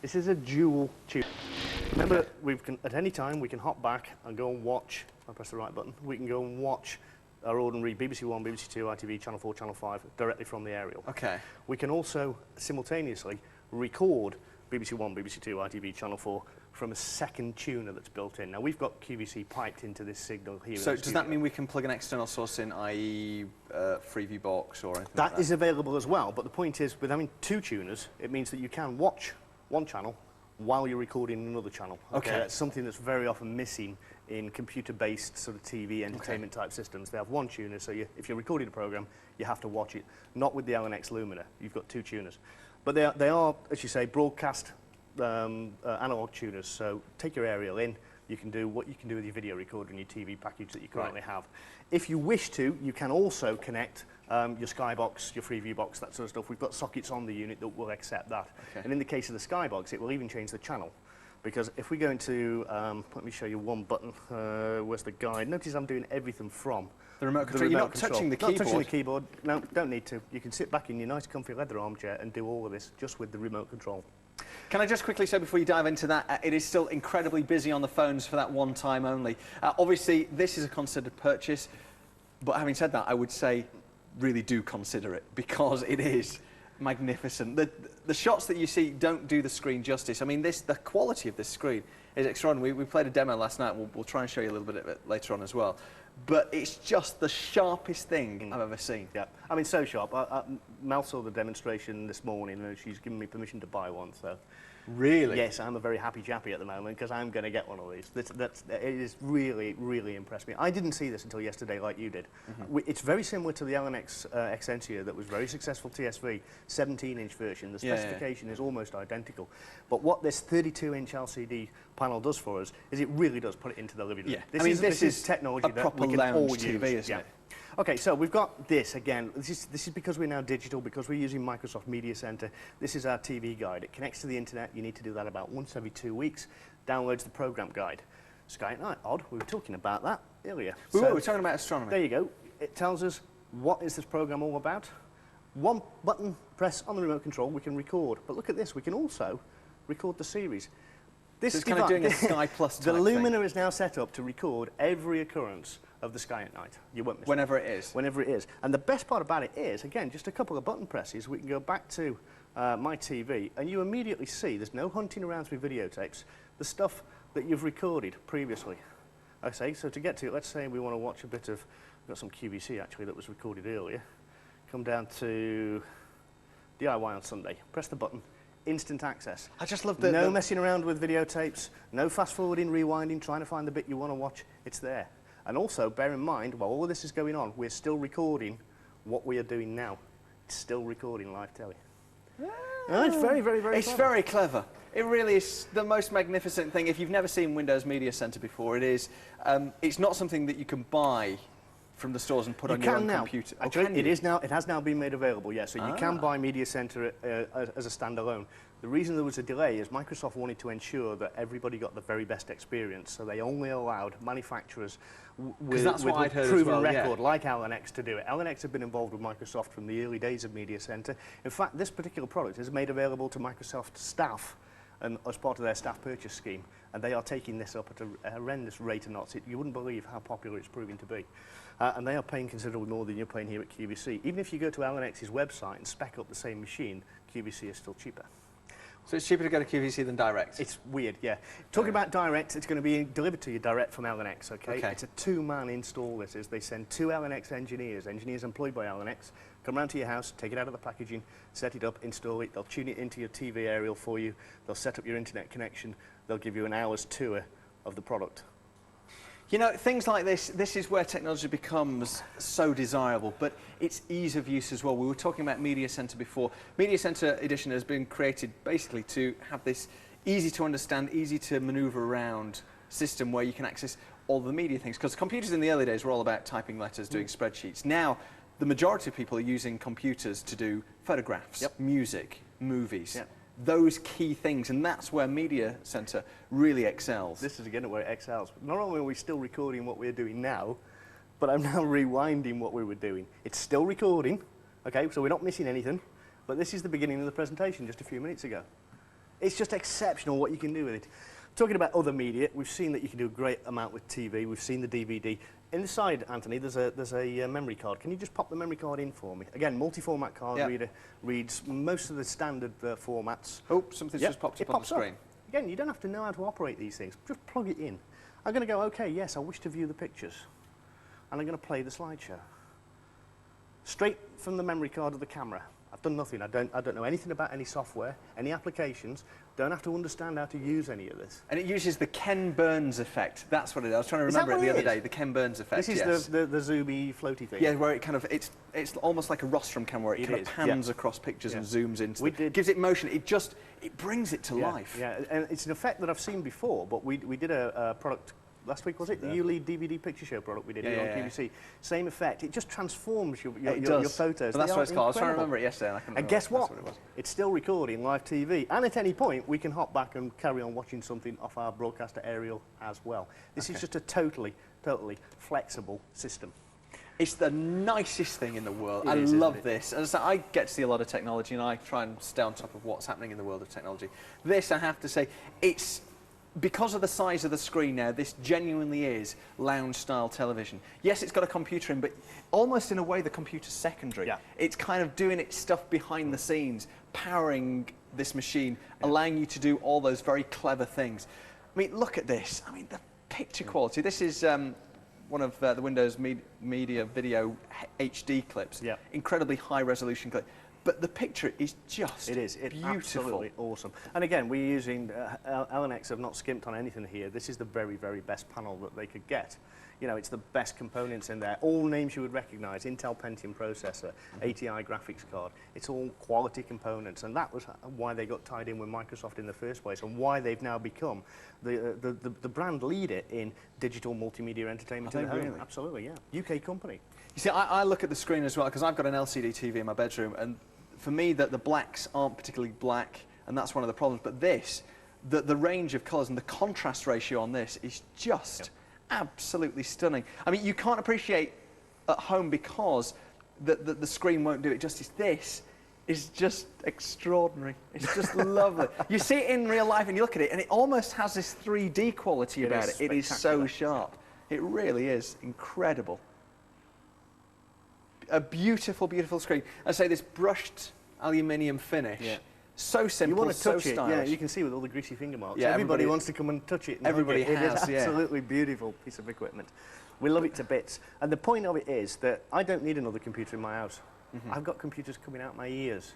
This is a dual tune. Remember, at any time we can hop back and go and watch. I press the right button. We can go and watch our ordinary BBC One, BBC Two, ITV, Channel 4, Channel 5 directly from the aerial. Okay. We can also simultaneously record BBC One, BBC Two, ITV, Channel 4 from a second tuner that's built in. Now we've got QVC piped into this signal here. So does that mean we can plug an external source in, i.e. Freeview box or anything like that? That is available as well, but the point is, with having two tuners, it means that you can watch one channel while you're recording another channel. Okay. That's something that's very often missing in computer-based sort of TV entertainment type systems. They have one tuner, so if you're recording a program, you have to watch it. Not with the Elonex Lumina. You've got two tuners. But they are, as you say, broadcast analog tuners. So take your aerial in. You can do what you can do with your video recorder and your TV package that you currently have. If you wish to, you can also connect your Skybox, your Freeview box, that sort of stuff. We've got sockets on the unit that will accept that. Okay. And in the case of the Skybox, it will even change the channel. Because if we go into, let me show you one button, where's the guide? Notice I'm doing everything from the remote control. You're not touching the keyboard. Not touching the keyboard. No, don't need to. You can sit back in your nice comfy leather armchair and do all of this just with the remote control. Can I just quickly say before you dive into that, it is still incredibly busy on the phones for that one time only. Obviously, this is a considered purchase, but having said that, I would say really do consider it because it is magnificent. The shots that you see don't do the screen justice. I mean, the quality of this screen is extraordinary. We played a demo last night. We'll try and show you a little bit of it later on as well. But it's just the sharpest thing I've ever seen. Yeah, I mean, so sharp. Mel saw the demonstration this morning and she's given me permission to buy one, so... Really? Yes, I'm a very happy chappy at the moment because I'm going to get one of these. It is really, really impressed me. I didn't see this until yesterday like you did. It's very similar to the Elonex Excentia that was very successful TSV, 17-inch version. The specification is almost identical. But what this 32-inch LCD panel does for us is it really does put it into the living room. Yeah. This is technology that we can all use. TV, isn't it? Okay, so we've got this again. This is because we're now digital, because we're using Microsoft Media Center. This is our TV guide. It connects to the internet. You need to do that about once every 2 weeks. Downloads the program guide. Sky at Night, odd. We were talking about that earlier. We were talking about astronomy. There you go. It tells us what is this program all about. One button press on the remote control, we can record. But look at this. We can also record the series. This is kind of doing a Sky Plus type The Lumina thing. is now set up to record every occurrence of the Sky at Night. You won't miss Whenever it is. Whenever it is. And the best part about it is, again, just a couple of button presses, we can go back to my TV, and you immediately see there's no hunting around with videotapes, the stuff that you've recorded previously. Okay, so to get to it, let's say we want to watch a bit of, we've got some QVC actually that was recorded earlier. Come down to DIY on Sunday, press the button, instant access. I just love no messing around with videotapes, no fast forwarding, rewinding, trying to find the bit you want to watch, it's there. And also, bear in mind, while all of this is going on, we're still recording what we are doing now. It's still recording live telly. It's very, very, very It's clever. very clever. It really is the most magnificent thing. If you've never seen Windows Media Center before, it is. It's not something that you can buy from the stores and put on your own computer. Actually, it has now been made available, yes. So you can buy Media Center as a standalone. The reason there was a delay is Microsoft wanted to ensure that everybody got the very best experience, so they only allowed manufacturers with a proven record like Elonex to do it. Elonex have been involved with Microsoft from the early days of Media Center. In fact, this particular product is made available to Microsoft staff and as part of their staff purchase scheme, and they are taking this up at a horrendous rate of knots. You wouldn't believe how popular it's proving to be. And they are paying considerably more than you're paying here at QVC. Even if you go to Elonex's website and spec up the same machine, QVC is still cheaper. So it's cheaper to go to QVC than direct? It's weird, yeah. Talking about direct, it's going to be delivered to you direct from Elonex, okay? It's a two-man install, this is. They send two Elonex engineers employed by Elonex, come round to your house, take it out of the packaging, set it up, install it, they'll tune it into your TV aerial for you, they'll set up your internet connection, they'll give you an hour's tour of the product. You know, things like this is where technology becomes so desirable, but it's ease of use as well. We were talking about Media Center before. Media Center Edition has been created basically to have this easy to understand, easy to maneuver around system where you can access all the media things. Because computers in the early days were all about typing letters, doing spreadsheets. Now, the majority of people are using computers to do photographs, music, movies. Those key things, and that's where Media Center really excels. This is again where it excels. Not only are we still recording what we're doing now, but I'm now rewinding what we were doing. It's still recording, okay, so we're not missing anything, but this is the beginning of the presentation just a few minutes ago. It's just exceptional what you can do with it. Talking about other media, we've seen that you can do a great amount with TV. We've seen the DVD. Inside, Anthony, there's a memory card. Can you just pop the memory card in for me? Again, multi-format card reader, reads most of the standard formats. Oh, something's just popped up on the screen. Again, you don't have to know how to operate these things. Just plug it in. I'm going to go, okay, yes, I wish to view the pictures. And I'm going to play the slideshow. Straight from the memory card of the camera. I've done nothing. I don't know anything about any software, any applications. Don't have to understand how to use any of this. And it uses the Ken Burns effect. That's what it is. I was trying to remember it the other day. The Ken Burns effect. This is the zoomy floaty thing. Yeah, where it kind of it's almost like a rostrum camera where it kind of pans across pictures and zooms into. It gives it motion. It brings it to life. Yeah, and it's an effect that I've seen before. But we did a product. Last week, was it? The ULED DVD picture show product we did here on QVC. Same effect. It just transforms your photos. Well, that's what it's called. I was trying to remember it yesterday. And guess what? It's still recording live TV. And at any point, we can hop back and carry on watching something off our broadcaster aerial as well. This is just a totally flexible system. It's the nicest thing in the world. I love this. As I get to see a lot of technology, and I try and stay on top of what's happening in the world of technology. This, I have to say, it's... Because of the size of the screen now, this genuinely is lounge-style television. Yes, it's got a computer in, but almost in a way the computer's secondary. Yeah. It's kind of doing its stuff behind the scenes, powering this machine, allowing you to do all those very clever things. I mean, look at this. I mean, the picture quality. This is one of the Windows Media Video HD clips. Yeah. Incredibly high-resolution clip. But the picture is just beautiful. It's absolutely awesome. And again, we're using, Elonex have not skimped on anything here. This is the very, very best panel that they could get. You know, it's the best components in there. All names you would recognize, Intel Pentium processor, ATI graphics card. It's all quality components. And that was why they got tied in with Microsoft in the first place and why they've now become the brand leader in digital multimedia entertainment in the home. Really? Absolutely, yeah. UK company. You see, I look at the screen as well, because I've got an LCD TV in my bedroom, and for me, the blacks aren't particularly black, and that's one of the problems. But this, the range of colours and the contrast ratio on this is just absolutely stunning. I mean, you can't appreciate at home because the screen won't do it justice. This is just extraordinary. It's just lovely. You see it in real life and you look at it, and it almost has this 3D quality about it. It is so sharp. It really is incredible. A beautiful, beautiful screen. I say this brushed aluminium finish. Yeah. So simple, you want to touch it, yeah, you can see with all the greasy finger marks. Yeah, everybody wants to come and touch it. And everybody has, It is absolutely beautiful piece of equipment. We love it to bits. And the point of it is that I don't need another computer in my house. I've got computers coming out my ears.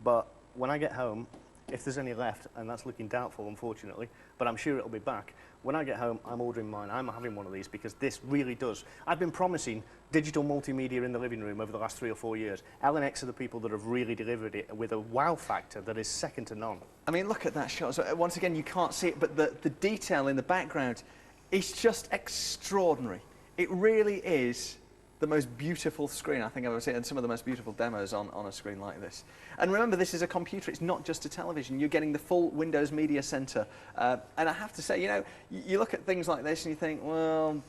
But when I get home, if there's any left, and that's looking doubtful, unfortunately, but I'm sure it'll be back. When I get home, I'm ordering mine. I'm having one of these because this really does. I've been promising digital multimedia in the living room over the last 3 or 4 years. Elonex are the people that have really delivered it with a wow factor that is second to none. I mean, look at that shot. So, once again, you can't see it, but the detail in the background is just extraordinary. It really is the most beautiful screen I think I've ever seen, and some of the most beautiful demos on a screen like this. And remember, this is a computer, it's not just a television. You're getting the full Windows Media Center. And I have to say, you know, you look at things like this and you think, well,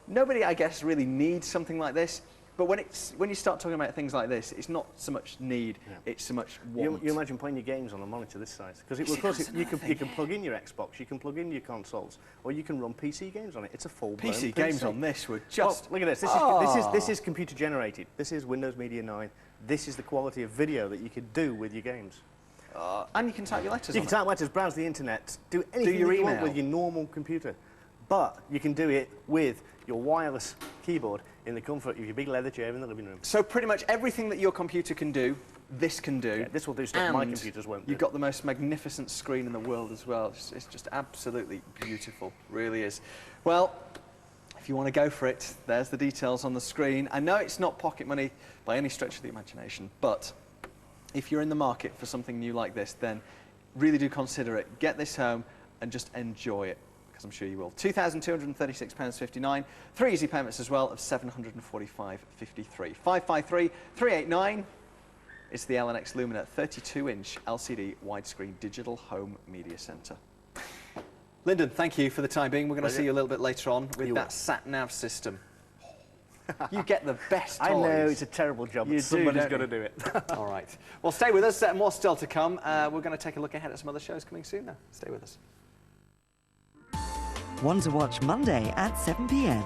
nobody, I guess, really needs something like this. But when you start talking about things like this, it's not so much need, it's so much want. You imagine playing your games on a monitor this size. Because you can plug in your Xbox, you can plug in your consoles, or you can run PC games on it. It's a full-blown PC games on this were just... Look at this. This is computer generated. This is Windows Media 9. This is the quality of video that you could do with your games. And you can type your letters on it. You can type letters, browse the internet, do anything you want with your normal computer. But you can do it with your wireless keyboard in the comfort of your big leather chair in the living room. So pretty much everything that your computer can do, this can do. Yeah, this will do stuff my computers won't do. You've got the most magnificent screen in the world as well. It's just absolutely beautiful, really is. Well, if you want to go for it, there's the details on the screen. I know it's not pocket money by any stretch of the imagination, but if you're in the market for something new like this, then really do consider it. Get this home and just enjoy it, because I'm sure you will. £2,236.59, 3 easy payments as well of £745.53. 553 389. It's the Elonex Lumina 32-inch LCD widescreen digital home media centre. Lyndon, thank you for the time being. We're going to see you a little bit later on with that sat-nav system. You get the best toys. I know, it's a terrible job, but somebody's got to do it. All right. Well, stay with us. More still to come. We're going to take a look ahead at some other shows coming soon now. Stay with us. One to watch Monday at 7 p.m.